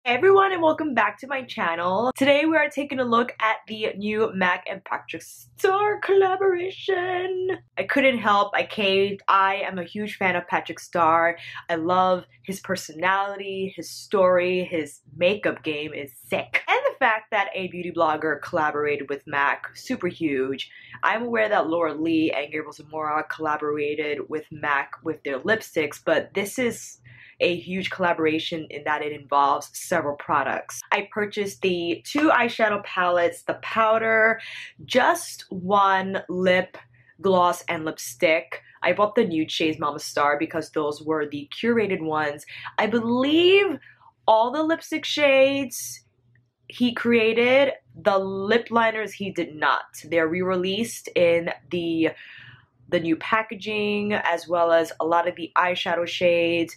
Hey everyone, and welcome back to my channel. Today we are taking a look at the new MAC and Patrick Starrr collaboration. I couldn't help, I caved. I am a huge fan of Patrick Starrr. I love his personality, his story, his makeup game is sick. And the fact that a beauty blogger collaborated with MAC, super huge. I'm aware that Laura Lee and Gabriel Zamora collaborated with MAC with their lipsticks, but this is a huge collaboration in that it involves several products. I purchased the 2 eyeshadow palettes, the powder, just one lip gloss and lipstick. I bought the nude shades Mama Star because those were the curated ones. I believe all the lipstick shades he created, the lip liners he did not. They're re-released in the new packaging, as well as a lot of the eyeshadow shades,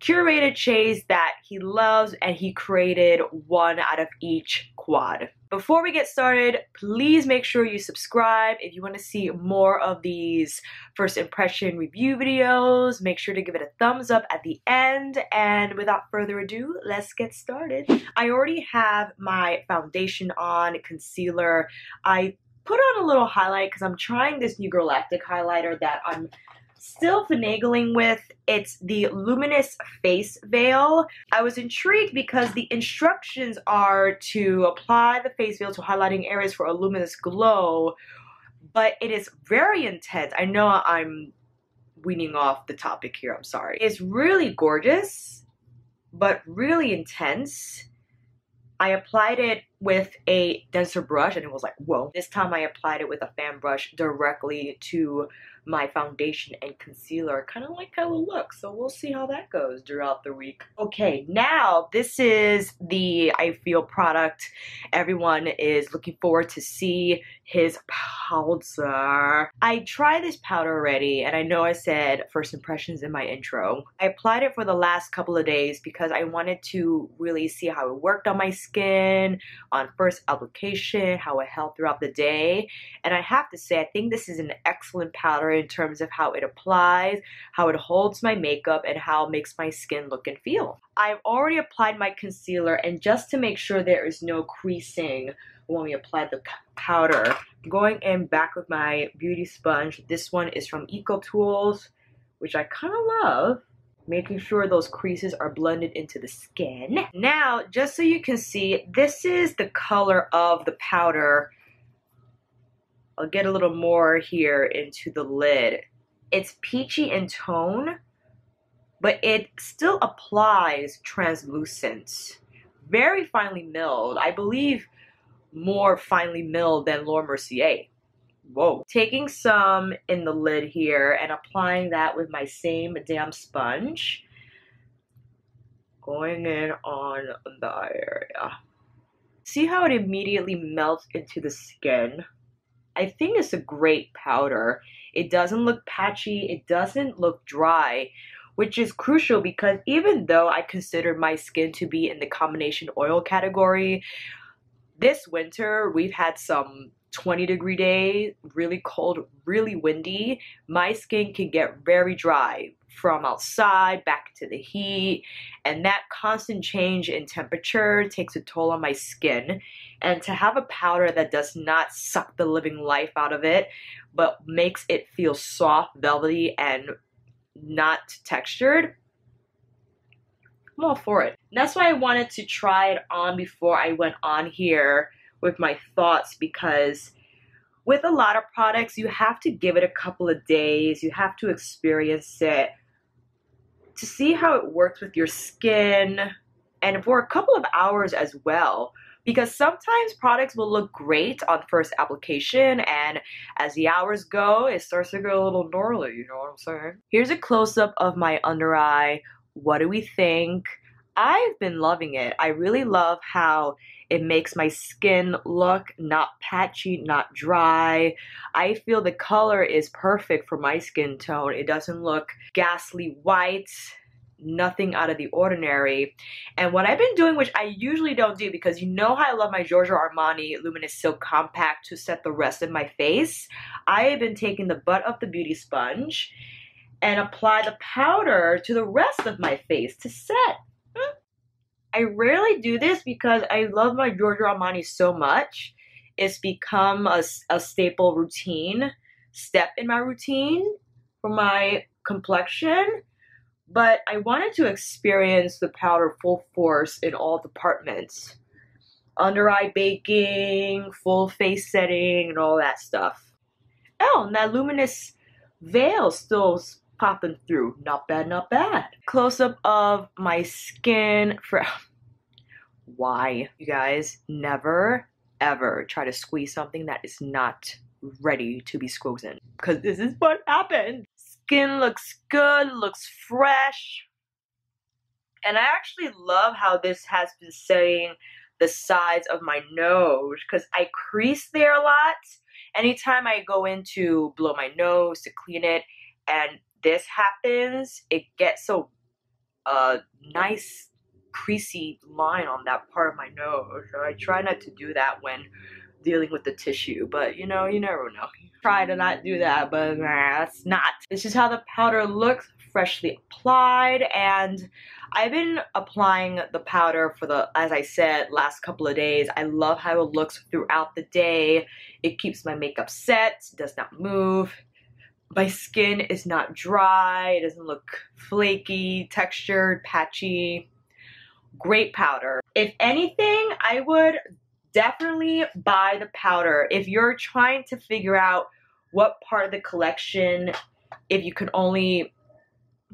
curated shades that he loves, and he created one out of each quad. Before we get started, please make sure you subscribe if you want to see more of these first impression review videos. Make sure to give it a thumbs up at the end, and without further ado, let's get started. I already have my foundation on, concealer. I put on a little highlight because I'm trying this new Galactic highlighter that I'm still finagling with. It's the Luminous Face Veil. I was intrigued because the instructions are to apply the face veil to highlighting areas for a luminous glow, but it is very intense. I know I'm weaning off the topic here, I'm sorry. It's really gorgeous, but really intense. I applied it with a denser brush and it was like, whoa. This time I applied it with a fan brush directly to my foundation and concealer. Kind of like how it looks, so we'll see how that goes throughout the week. Okay, now this is the I Feel product everyone is looking forward to see, his powder. I tried this powder already, and I know I said first impressions in my intro. I applied it for the last couple of days because I wanted to really see how it worked on my skin on first application, how it held throughout the day. And I have to say, I think this is an excellent powder in terms of how it applies, how it holds my makeup, and how it makes my skin look and feel. I've already applied my concealer, and just to make sure there is no creasing when we apply the powder, I'm going in back with my beauty sponge. This one is from Eco Tools, which I kind of love, making sure those creases are blended into the skin. Now, just so you can see, this is the color of the powder. I'll get a little more here into the lid. It's peachy in tone, but it still applies translucent. Very finely milled. I believe more finely milled than Laura Mercier. Whoa. Taking some in the lid here and applying that with my same damn sponge. Going in on the eye area. See how it immediately melts into the skin? I think it's a great powder. It doesn't look patchy, it doesn't look dry, which is crucial because even though I consider my skin to be in the combination oil category, this winter we've had some 20-degree days, really cold, really windy. My skin can get very dry from outside back to the heat, and that constant change in temperature takes a toll on my skin. And to have a powder that does not suck the living life out of it, but makes it feel soft, velvety, and not textured, I'm all for it. And that's why I wanted to try it on before I went on here with my thoughts, because with a lot of products, you have to give it a couple of days, you have to experience it to see how it works with your skin, and for a couple of hours as well. Because sometimes products will look great on first application, and as the hours go, it starts to go a little gnarly, you know what I'm saying? Here's a close-up of my under eye. What do we think? I've been loving it. I really love how it makes my skin look not patchy, not dry. I feel the color is perfect for my skin tone. It doesn't look ghastly white, nothing out of the ordinary. And what I've been doing, which I usually don't do because you know how I love my Giorgio Armani Luminous Silk Compact to set the rest of my face, I have been taking the butt of the beauty sponge and apply the powder to the rest of my face to set. I rarely do this because I love my Giorgio Armani so much. It's become a staple routine, step in my routine for my complexion. But I wanted to experience the powder full force in all departments. Under eye baking, full face setting, and all that stuff. Oh, and that luminous veil still popping through. Not bad, not bad. Close up of my skin for... Why, you guys? Never, ever try to squeeze something that is not ready to be squeezed, because this is what happened. Skin looks good, looks fresh. And I actually love how this has been setting the sides of my nose, because I crease there a lot. Anytime I go in to blow my nose to clean it and this happens, it gets so nice creasy line on that part of my nose. So I try not to do that when dealing with the tissue, but you know, you never know. Try to not do that, but that's not. This is how the powder looks, freshly applied, and I've been applying the powder for the, as I said, last couple of days. I love how it looks throughout the day. It keeps my makeup set, does not move. My skin is not dry, it doesn't look flaky, textured, patchy. Great powder. If anything, I would definitely buy the powder. If you're trying to figure out what part of the collection, if you could only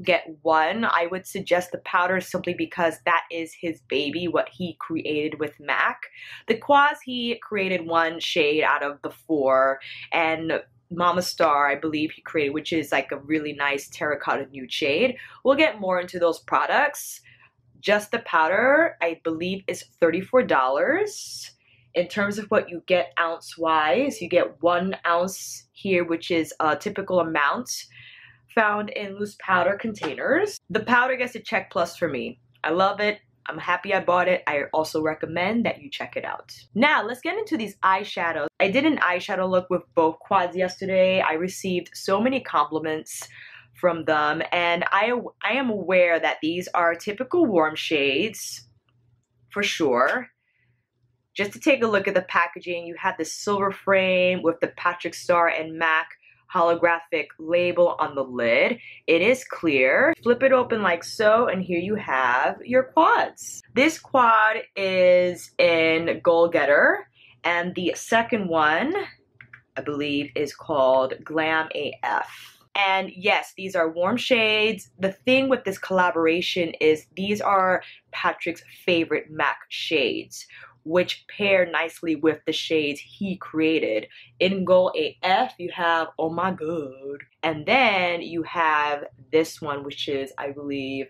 get one, I would suggest the powder simply because that is his baby, what he created with MAC. The quads, he created one shade out of the 4, and Mama Star, I believe he created, which is like a really nice terracotta nude shade. We'll get more into those products. Just the powder, I believe, is $34. In terms of what you get ounce-wise, you get 1 ounce here, which is a typical amount found in loose powder containers. The powder gets a check plus for me. I love it. I'm happy I bought it. I also recommend that you check it out. Now, let's get into these eyeshadows. I did an eyeshadow look with both quads yesterday. I received so many compliments from them, and I am aware that these are typical warm shades, for sure. Just to take a look at the packaging, you have this silver frame with the Patrick Starrr and MAC holographic label on the lid. It is clear. Flip it open like so, and here you have your quads. This quad is in Goal Getter, and the second one, I believe, is called Glam AF. And yes, these are warm shades. The thing with this collaboration is these are Patrick's favorite MAC shades, which pair nicely with the shades he created. In Goal AF, you have Oh My God. And then you have this one, which is, I believe,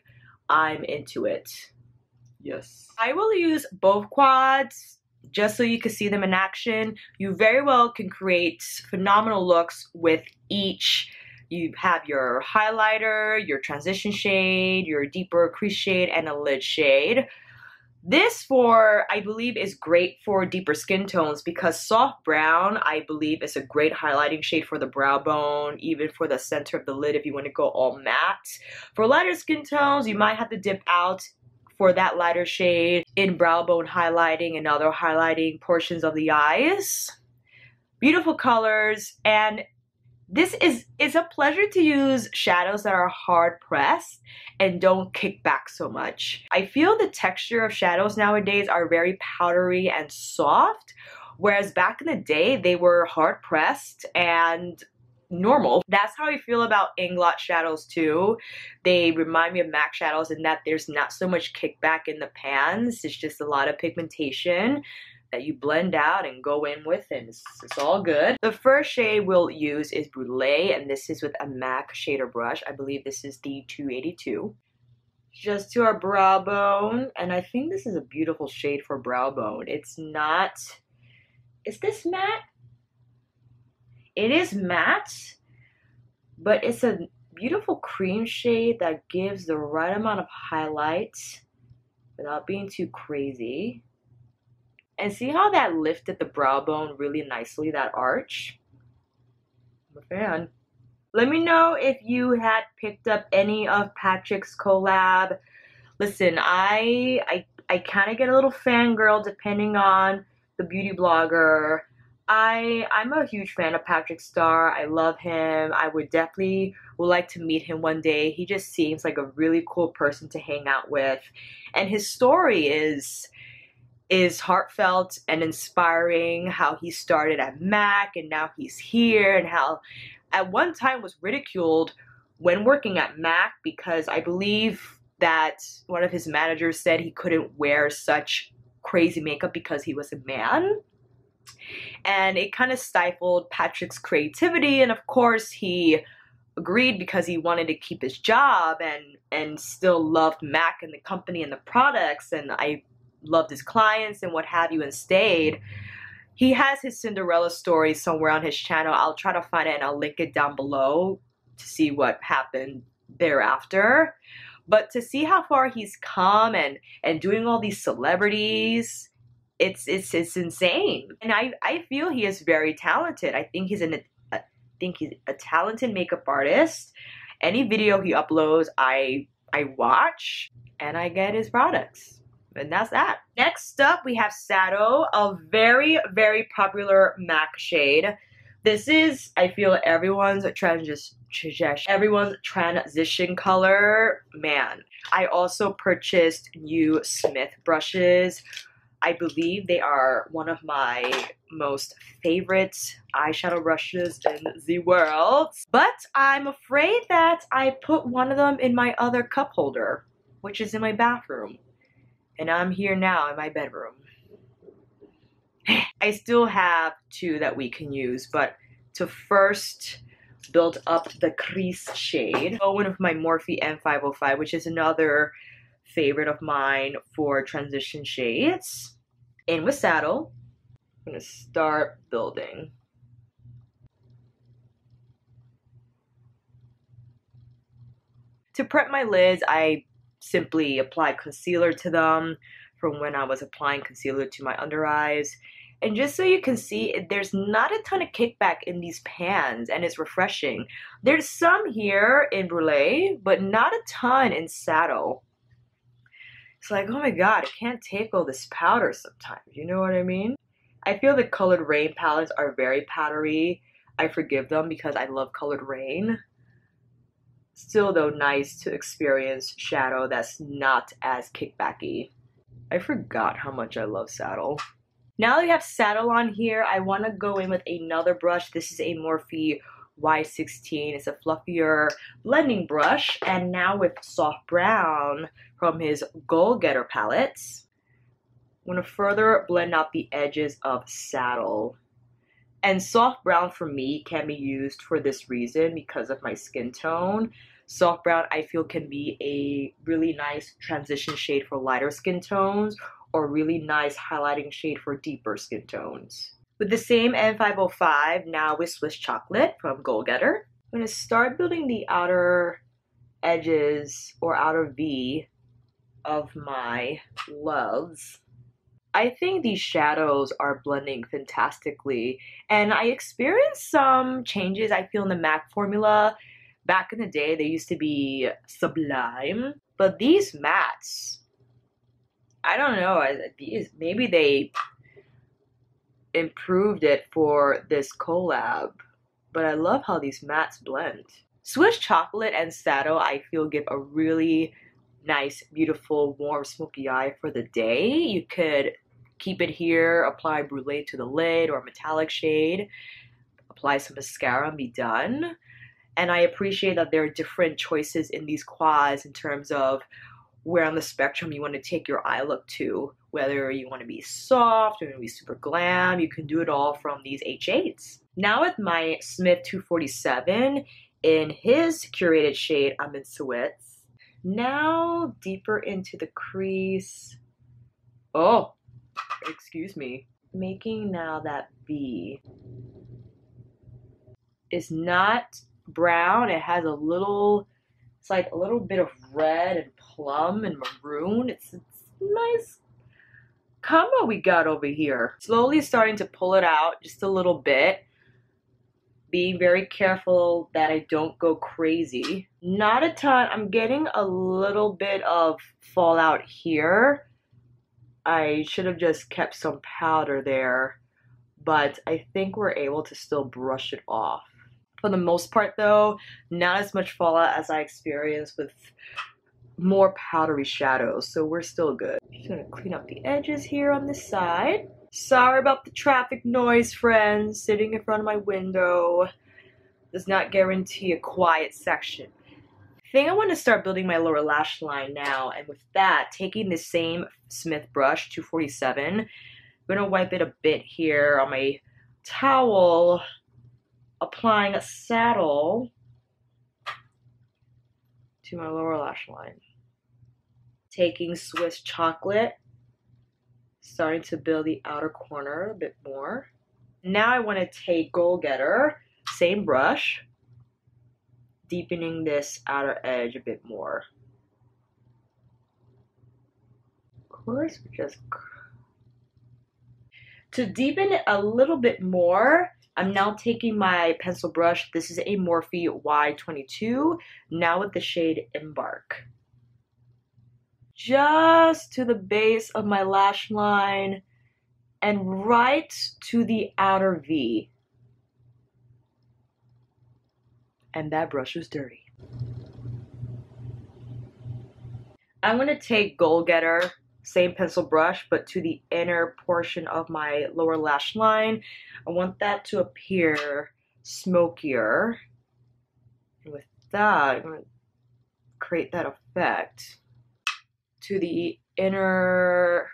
I'm Into It. Yes. I will use both quads just so you can see them in action. You very well can create phenomenal looks with each. You have your highlighter, your transition shade, your deeper crease shade, and a lid shade. This I believe, is great for deeper skin tones because soft brown, I believe, is a great highlighting shade for the brow bone, even for the center of the lid if you want to go all matte. For lighter skin tones, you might have to dip out for that lighter shade in brow bone highlighting and other highlighting portions of the eyes. Beautiful colors, and this is a pleasure to use shadows that are hard pressed and don't kick back so much. I feel the texture of shadows nowadays are very powdery and soft, whereas back in the day they were hard pressed and normal. That's how I feel about Inglot shadows too. They remind me of MAC shadows in that there's not so much kickback in the pans. It's just a lot of pigmentation that you blend out and go in with, and it's all good. The first shade we'll use is Brûlée, and this is with a MAC shader brush. I believe this is the 282. Just to our brow bone, and I think this is a beautiful shade for brow bone. It's not, is this matte? It is matte, but it's a beautiful cream shade that gives the right amount of highlight without being too crazy. And see how that lifted the brow bone really nicely, that arch? I'm a fan. Let me know if you had picked up any of Patrick's collab. Listen, I I kind of get a little fangirl depending on the beauty blogger. I'm a huge fan of Patrick Starrr. I love him. I would like to meet him one day. He just seems like a really cool person to hang out with. And his story is heartfelt and inspiring, how he started at MAC and now he's here, and how at one time was ridiculed when working at MAC because I believe that one of his managers said he couldn't wear such crazy makeup because he was a man. And it kind of stifled Patrick's creativity, and of course he agreed because he wanted to keep his job and still loved MAC and the company and the products, and I loved his clients and what have you, and stayed. He has his Cinderella story somewhere on his channel. I'll try to find it and I'll link it down below to see what happened thereafter. But to see how far he's come and doing all these celebrities, it's insane. And I feel he is very talented. I think he's a talented makeup artist. Any video he uploads, I watch and I get his products. And that's that. Next up, we have Shadow, a very, very popular MAC shade. This is, I feel, everyone's transition color. Man, I also purchased new Smith brushes. I believe they are one of my most favorite eyeshadow brushes in the world. But I'm afraid that I put one of them in my other cup holder, which is in my bathroom. And I'm here now in my bedroom. I still have two that we can use, but to first build up the crease shade, one of my Morphe M505, which is another favorite of mine for transition shades. In with Saddle, I'm gonna start building. To prep my lids, I simply applied concealer to them from when I was applying concealer to my under eyes. And just so you can see, there's not a ton of kickback in these pans, and it's refreshing. There's some here in Brulee, but not a ton in Saddle. It's like, oh my god, I can't take all this powder sometimes, you know what I mean? I feel the Colored Rain palettes are very powdery. I forgive them because I love Colored Rain. Still though, nice to experience shadow that's not as kickbacky. I forgot how much I love Saddle. Now that we have Saddle on here, I want to go in with another brush. This is a Morphe Y16. It's a fluffier blending brush. And now with Soft Brown from his Goal Getter palettes, I'm going to further blend out the edges of Saddle. And Soft Brown for me can be used for this reason because of my skin tone. Soft Brown, I feel, can be a really nice transition shade for lighter skin tones, or really nice highlighting shade for deeper skin tones. With the same M505, now with Swiss Chocolate from Goal Getter, I'm going to start building the outer edges or outer V of my loves. I think these shadows are blending fantastically, and I experienced some changes I feel in the MAC formula. Back in the day, they used to be sublime, but these mattes, I don't know, maybe they improved it for this collab, but I love how these mattes blend. Swiss Chocolate and Saddle, I feel, give a really nice, beautiful, warm, smoky eye for the day. You could keep it here, apply Brulee to the lid or a metallic shade, apply some mascara and be done. And I appreciate that there are different choices in these quads in terms of where on the spectrum you want to take your eye look to. Whether you want to be soft or you want to be super glam, you can do it all from these H8s. Now with my Smith 247 in his curated shade, I'm in Sweats. Now deeper into the crease. Oh, excuse me. Making now that V is not brown. It has a little, it's like a little bit of red and plum and maroon. It's nice combo we got over here. Slowly starting to pull it out just a little bit. Being very careful that I don't go crazy. Not a ton. I'm getting a little bit of fallout here, I should have just kept some powder there, but I think we're able to still brush it off. For the most part though, not as much fallout as I experienced with more powdery shadows, so we're still good. Just gonna clean up the edges here on this side. Sorry about the traffic noise, friends. Sitting in front of my window does not guarantee a quiet section. I think I want to start building my lower lash line now, and with that, taking the same Smith brush, 247, I'm gonna wipe it a bit here on my towel, applying a saddle to my lower lash line. Taking Swiss chocolate, starting to build the outer corner a bit more. Now I want to take Goal Getter, same brush, deepening this outer edge a bit more. Of course, just to deepen it a little bit more, I'm now taking my pencil brush. This is a Morphe Y22, now with the shade Embark. Just to the base of my lash line and right to the outer V. And that brush was dirty. I'm going to take Goal Getter, same pencil brush, but to the inner portion of my lower lash line. I want that to appear smokier. And with that, I'm going to create that effect to the inner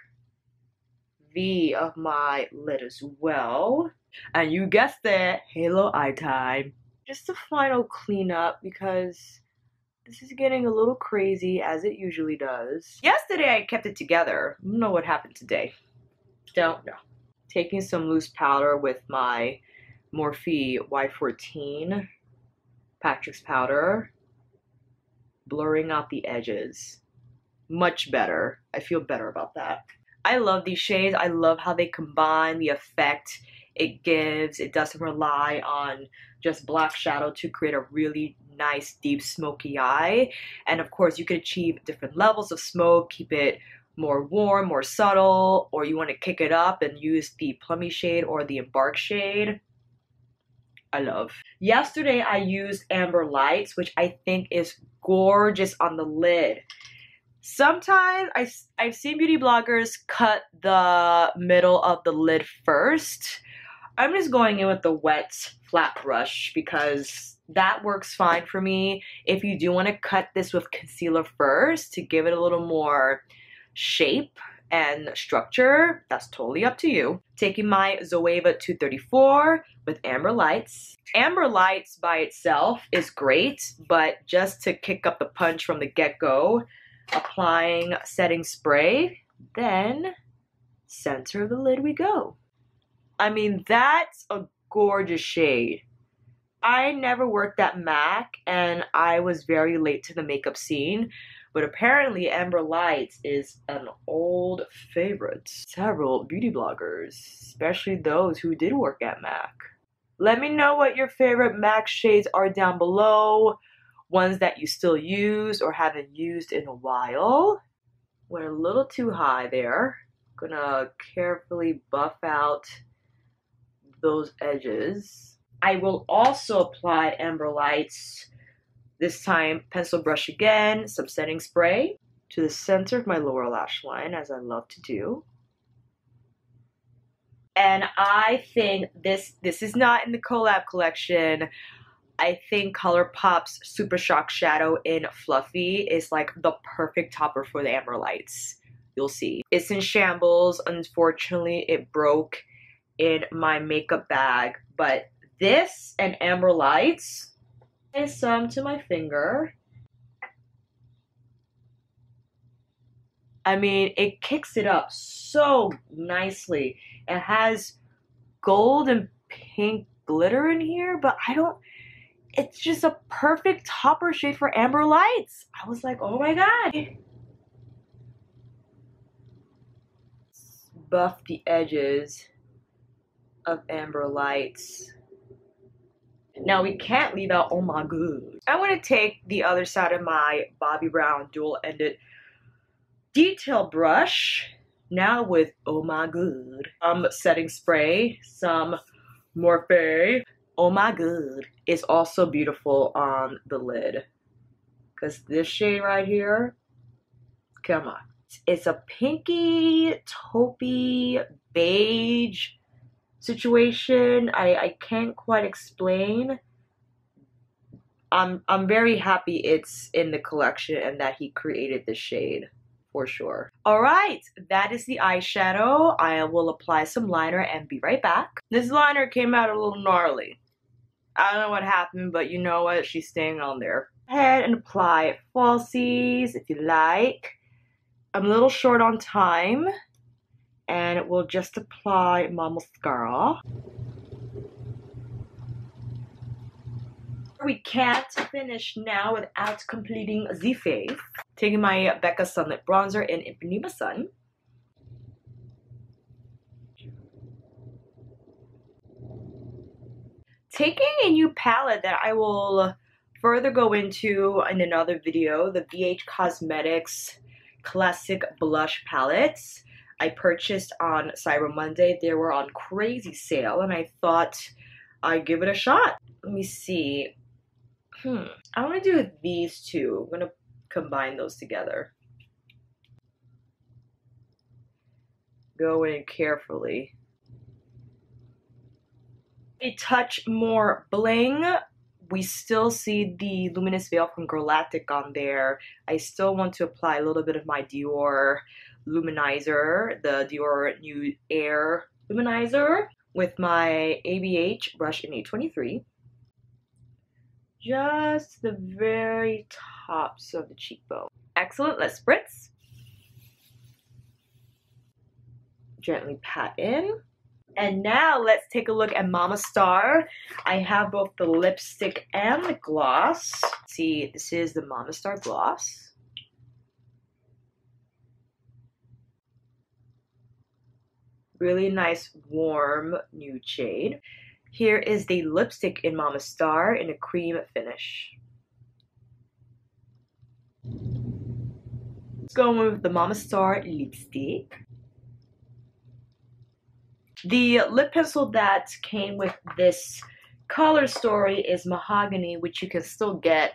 V of my lid as well. And you guessed it, halo eye time. Just a final cleanup because this is getting a little crazy as it usually does. Yesterday I kept it together. I don't know what happened today. Don't know. Taking some loose powder with my Morphe Y14 Patrick's powder. Blurring out the edges. Much better. I feel better about that. I love these shades. I love how they combine the effect it gives. It doesn't rely on just black shadow to create a really nice deep smoky eye. And of course you can achieve different levels of smoke, keep it more warm, more subtle, or you want to kick it up and use the plummy shade or the Embark shade. I love. Yesterday I used Amber Lights, which I think is gorgeous on the lid. Sometimes I've seen beauty bloggers cut the middle of the lid first. I'm just going in with the wet flat brush because that works fine for me. If you do want to cut this with concealer first to give it a little more shape and structure, that's totally up to you. Taking my Zoeva 234 with Amber Lights. Amber Lights by itself is great, but just to kick up the punch from the get-go, applying setting spray, then center of the lid we go. I mean, that's a gorgeous shade. I never worked at MAC and I was very late to the makeup scene, but apparently Amber Lights is an old favorite. Several beauty bloggers, especially those who did work at MAC. Let me know what your favorite MAC shades are down below. Ones that you still use or haven't used in a while. Went a little too high there. Gonna carefully buff out those edges. I will also apply Amber Lights, this time pencil brush again, some setting spray to the center of my lower lash line, as I love to do. And I think this is not in the collab collection. I think ColourPop's Super Shock Shadow in Fluffy is like the perfect topper for the Amber Lights. You'll see. It's in shambles. Unfortunately, it broke in my makeup bag. But this and Amber Lights, and some to my finger. I mean, it kicks it up so nicely. It has gold and pink glitter in here, but it's just a perfect topper shade for Amber Lights. I was like, oh my god. Buff the edges of Amber Lights. Now we can't leave out, oh my god. I want to take the other side of my Bobbi Brown dual-ended detail brush Now with Oh My Good setting spray, some Morphe. Oh My Good is also beautiful on the lid. Because this shade right here, come on. It's a pinky, taupey, beige situation. I can't quite explain. I'm very happy it's in the collection and that he created the shade for sure. Alright, that is the eyeshadow. I will apply some liner and be right back. This liner came out a little gnarly. I don't know what happened, but you know what? She's staying on there. Go ahead and apply falsies if you like. I'm a little short on time, and we'll just apply my mascara. We can't finish now without completing the face. Taking my Becca Sunlit Bronzer in Ipanema Sun. Taking a new palette that I will further go into in another video, the BH Cosmetics Classic Blush Palettes. I purchased on Cyber Monday. They were on crazy sale, and I thought I'd give it a shot. Let me see. I want to do these two. I'm going to combine those together. Go in carefully. A touch more bling. We still see the Luminous Veil from Galactic on there. I still want to apply a little bit of my Dior Luminizer, the Dior Nude Air Luminizer, with my ABH brush in A23. Just the very tops of the cheekbone. Excellent, let's spritz. Gently pat in. And now let's take a look at Mama Starrr. I have both the lipstick and the gloss. See, this is the Mama Starrr gloss. Really nice, warm nude shade. Here is the lipstick in Mama Starrr in a cream finish. Let's go with the Mama Starrr lipstick. The lip pencil that came with this color story is Mahogany, which you can still get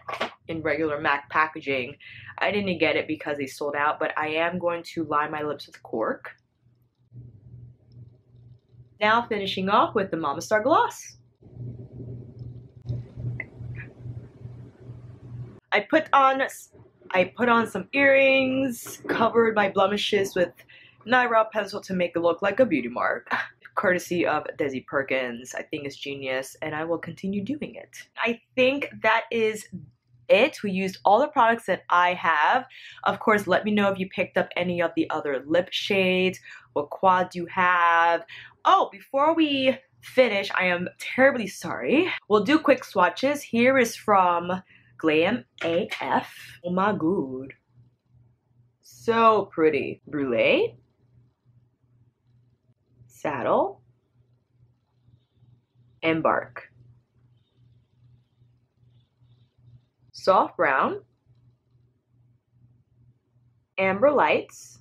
in regular MAC packaging. I didn't get it because they sold out, but I am going to line my lips with cork. Now finishing off with the Mama Starrr gloss. I put on some earrings, covered my blemishes with an eyebrow pencil to make it look like a beauty mark. Courtesy of Desi Perkins. I think it's genius, and I will continue doing it. I think that is it. We used all the products that I have. Of course, let me know if you picked up any of the other lip shades. What quads you have. Oh, before we finish, I am terribly sorry. We'll do quick swatches. Here is from Glam AF. Oh my god. So pretty. Brulee. Saddle. Embark. Soft brown. Amber lights.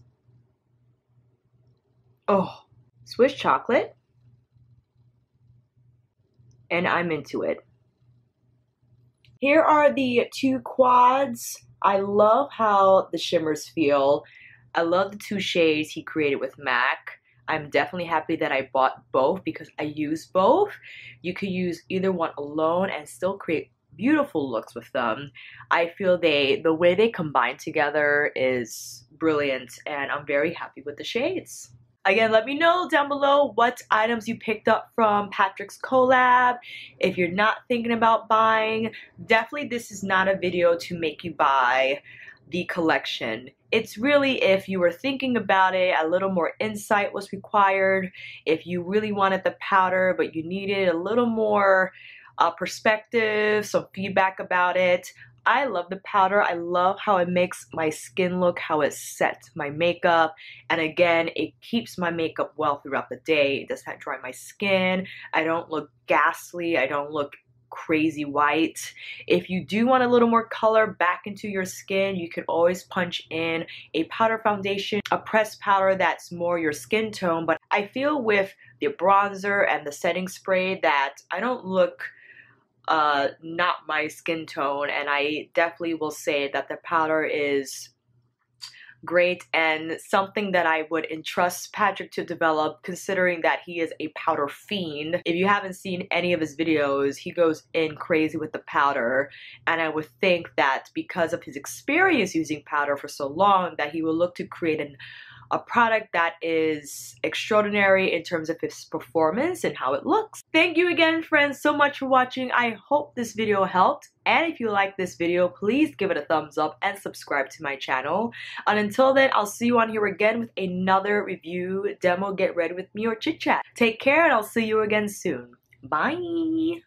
Oh, Swiss chocolate. And I'm into it. Here are the two quads. I love how the shimmers feel. I love the two shades he created with MAC. I'm definitely happy that I bought both because I use both. You could use either one alone and still create beautiful looks with them. I feel the way they combine together is brilliant, and I'm very happy with the shades. Again, let me know down below what items you picked up from Patrick's collab. If you're not thinking about buying, definitely this is not a video to make you buy the collection. It's really if you were thinking about it, a little more insight was required. If you really wanted the powder, but you needed a little more perspective, some feedback about it. I love the powder. I love how it makes my skin look, how it sets my makeup. And again, it keeps my makeup well throughout the day. It does not dry my skin. I don't look ghastly. I don't look crazy white. If you do want a little more color back into your skin, you can always punch in a powder foundation, a pressed powder that's more your skin tone. But I feel with the bronzer and the setting spray that I don't look not my skin tone, and I definitely will say that the powder is great and something that I would entrust Patrick to develop, considering that he is a powder fiend. If you haven't seen any of his videos, he goes in crazy with the powder, and I would think that because of his experience using powder for so long, that he will look to create a product that is extraordinary in terms of its performance and how it looks. Thank you again, friends, so much for watching. I hope this video helped, and if you like this video, please give it a thumbs up and subscribe to my channel. And until then, I'll see you on here again with another review, demo, get ready with me, or chit chat. Take care, and I'll see you again soon. Bye!